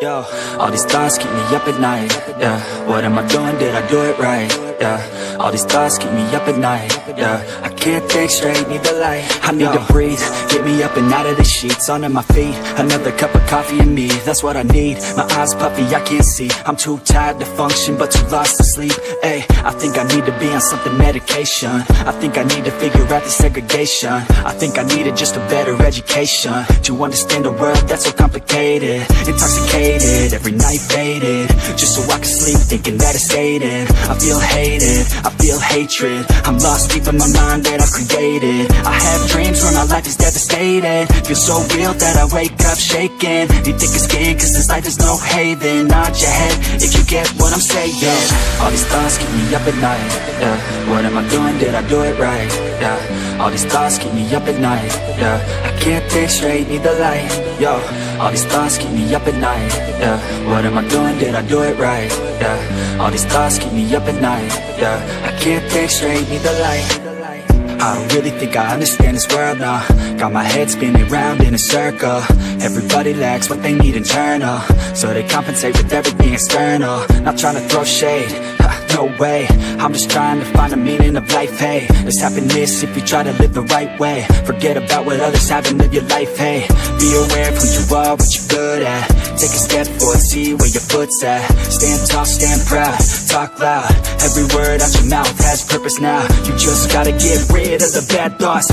Yo, all these thoughts keep me up at night. Yeah, what am I doing? Did I do it right? Yeah, all these thoughts keep me up at night. Yeah, I can't think straight, need the light. I need to breathe, get me up and out of the sheets, onto my feet. Another cup of coffee and me, that's what I need. My eyes puffy, I can't see. I'm too tired to function, but too lost to sleep. Ay, I think I need to be on something medication. I think I need to figure out the segregation. I think I needed just a better education to understand a world that's so complicated. Intoxicated, every night faded, just so I can sleep thinking that it's faded. I feel hated, I feel hatred. I'm lost deep in my mind that I've created. I have dreams where my life is devastated. Feel so real that I wake up shaking. You think it's skin cause this life is no haven. Nod your head if you get what I'm saying. All these thoughts keep me up at night. Yeah, what am I doing? Did I do it right? Yeah, all these thoughts keep me up at night. Yeah, I can't think straight, need the light. Yo, all these thoughts keep me up at night. Yeah, what am I doing? Did I do it right? Yeah, all these thoughts keep me up at night. Yeah, I can't think straight, need the light. I don't really think I understand this world now. Got my head spinning round in a circle. Everybody lacks what they need internal, so they compensate with everything external. Not trying to throw shade, no way. I'm just trying to find the meaning of life, hey. There's happiness if you try to live the right way. Forget about what others have and live your life, hey. Be aware of who you are, what you're good at. Take a step forward, see where your foot's at. Stand tall, stand proud, talk loud. Every word out your mouth has purpose now. You just gotta get rid of the bad thoughts.